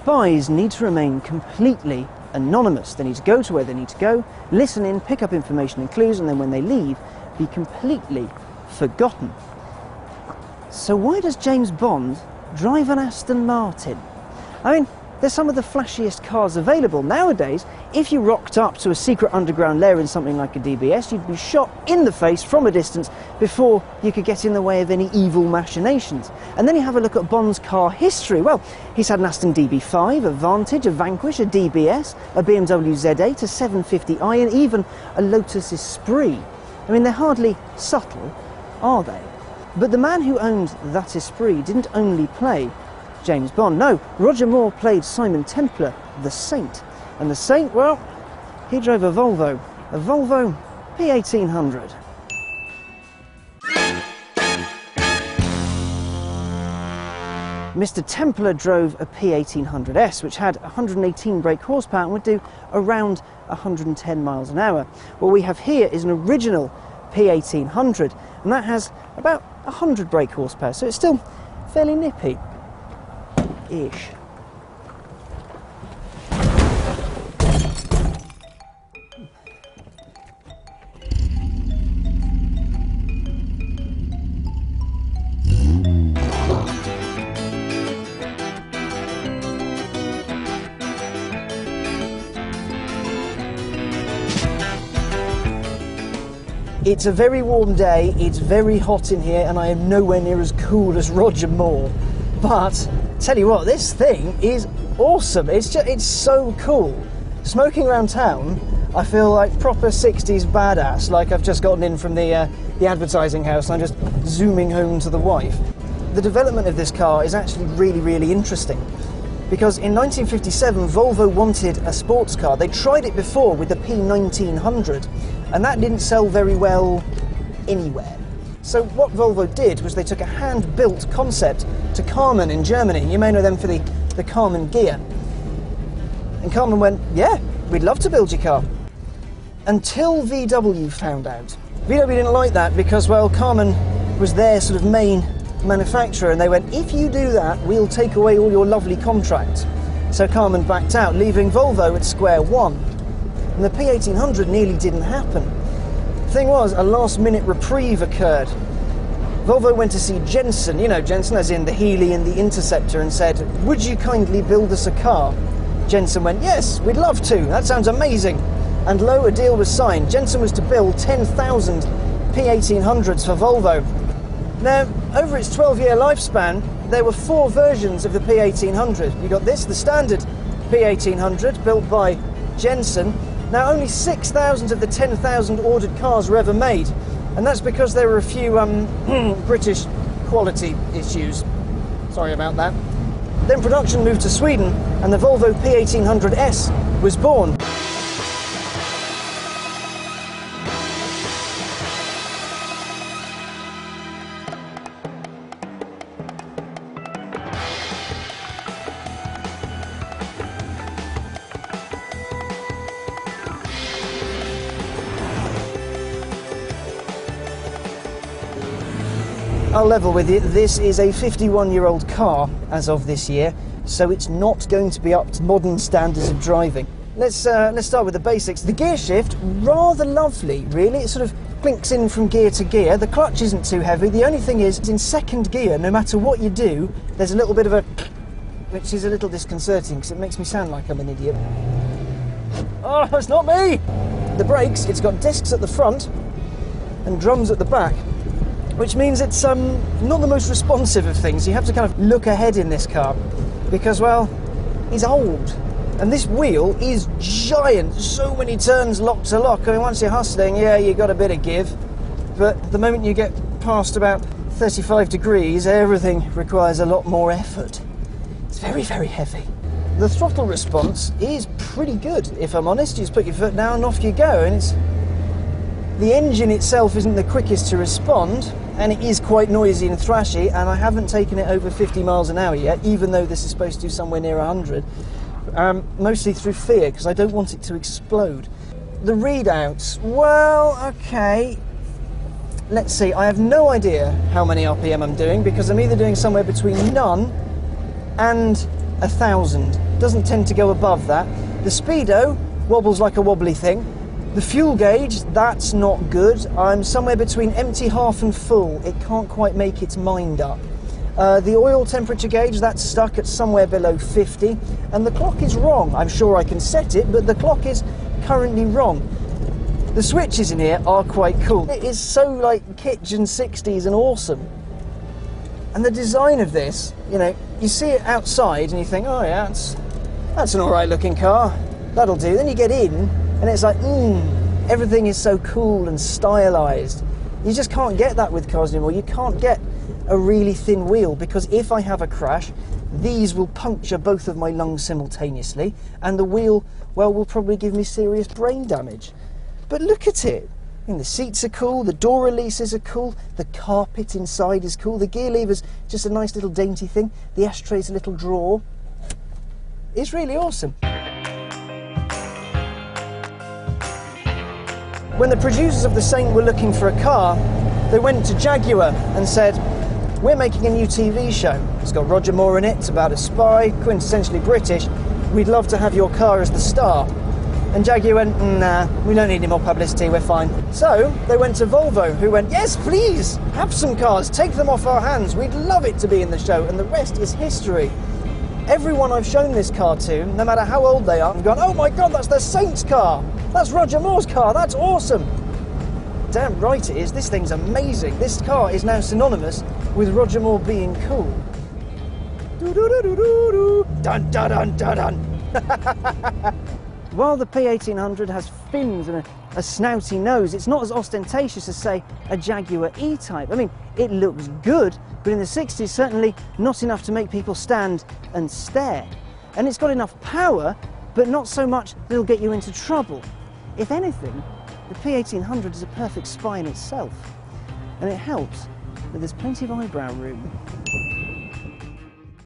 spies need to remain completely anonymous. They need to go to where they need to go, listen in, pick up information and clues, and then when they leave, be completely forgotten. So why does James Bond drive an Aston Martin? I mean, they're some of the flashiest cars available. Nowadays, if you rocked up to a secret underground lair in something like a DBS, you'd be shot in the face from a distance before you could get in the way of any evil machinations. And then you have a look at Bond's car history. Well, he's had an Aston DB5, a Vantage, a Vanquish, a DBS, a BMW Z8, a 750i, and even a Lotus Esprit. I mean, they're hardly subtle, are they? But the man who owned that Esprit didn't only play James Bond. No, Roger Moore played Simon Templar, the Saint. And the Saint, well, he drove a Volvo P1800. Mr. Templar drove a P1800S, which had 118 brake horsepower and would do around 110 miles an hour. What we have here is an original P1800, and that has about 100 brake horsepower, so it's still fairly nippy-ish. It's a very warm day, it's very hot in here, and I am nowhere near as cool as Roger Moore. But, tell you what, this thing is awesome. It's so cool. Smoking around town, I feel like proper 60s badass, like I've just gotten in from the advertising house and I'm just zooming home to the wife. The development of this car is actually really, really interesting. Because in 1957, Volvo wanted a sports car. They tried it before with the P1800, and that didn't sell very well anywhere. So what Volvo did was they took a hand-built concept to Karmann in Germany. You may know them for the Karmann gear. And Karmann went, yeah, we'd love to build your car. Until VW found out. VW didn't like that because, well, Karmann was their sort of main manufacturer, and they went, if you do that, we'll take away all your lovely contracts. So Karmann backed out, leaving Volvo at square one. And the P1800 nearly didn't happen. The thing was, a last-minute reprieve occurred. Volvo went to see Jensen, you know, Jensen as in the Healey and the Interceptor, and said, would you kindly build us a car? Jensen went, yes, we'd love to, that sounds amazing. And lo, a deal was signed. Jensen was to build 10,000 P1800s for Volvo. Now, over its 12-year lifespan, there were 4 versions of the P1800. You got this, the standard P1800, built by Jensen. Now, only 6,000 of the 10,000 ordered cars were ever made, and that's because there were a few British quality issues. Sorry about that. Then production moved to Sweden, and the Volvo P1800S was born. I'll level with you, this is a 51-year-old car as of this year, so it's not going to be up to modern standards of driving. Let's start with the basics. The gear shift, rather lovely, really. It sort of clinks in from gear to gear. The clutch isn't too heavy. The only thing is, in second gear, no matter what you do, there's a little bit of a, which is a little disconcerting because it makes me sound like I'm an idiot. Oh, it's not me! The brakes, it's got discs at the front and drums at the back, which means it's not the most responsive of things. You have to kind of look ahead in this car because, well, it's old. And this wheel is giant, so many turns lock to lock. I mean, once you're hustling, yeah, you got a bit of give, but the moment you get past about 35 degrees, everything requires a lot more effort. It's very, very heavy. The throttle response is pretty good, if I'm honest. You just put your foot down and off you go, and the engine itself isn't the quickest to respond, and it is quite noisy and thrashy, and I haven't taken it over 50 miles an hour yet, even though this is supposed to do somewhere near 100. Mostly through fear, because I don't want it to explode. The readouts, well, okay. Let's see, I have no idea how many RPM I'm doing, because I'm either doing somewhere between none and 1,000. doesn't tend to go above that. The speedo wobbles like a wobbly thing. The fuel gauge, that's not good. I'm somewhere between empty, half and full. It can't quite make its mind up. The oil temperature gauge, that's stuck at somewhere below 50, and the clock is wrong. I'm sure I can set it, but the clock is currently wrong. The switches in here are quite cool. It is so like kitchen 60s and awesome. And the design of this, you know, you see it outside and you think, oh yeah, that's an alright looking car. That'll do. Then you get in and it's like, everything is so cool and stylized. You just can't get that with cars anymore. You can't get a really thin wheel, because if I have a crash, these will puncture both of my lungs simultaneously, and the wheel, well, will probably give me serious brain damage. But look at it. I mean, the seats are cool, the door releases are cool, the carpet inside is cool, the gear lever's just a nice little dainty thing, the ashtray's a little drawer. It's really awesome. When the producers of the Saint were looking for a car, they went to Jaguar and said, we're making a new TV show. It's got Roger Moore in it, it's about a spy, quintessentially British. We'd love to have your car as the star. And Jaguar went, nah, we don't need any more publicity, we're fine. So they went to Volvo, who went, yes, please, have some cars, take them off our hands. We'd love it to be in the show, and the rest is history. Everyone I've shown this car to, no matter how old they are, have gone, oh my God, that's the Saint's car. That's Roger Moore's car, that's awesome. Damn right it is, this thing's amazing. This car is now synonymous with Roger Moore being cool. Do-do-do-do-do-do. Dun dun dun dun dun. While the P1800 has fins and a snouty nose, it's not as ostentatious as, say, a Jaguar E-Type. I mean, it looks good, but in the 60s, certainly not enough to make people stand and stare. And it's got enough power, but not so much that it'll get you into trouble. If anything, the P1800 is a perfect spy in itself. And it helps that there's plenty of eyebrow room.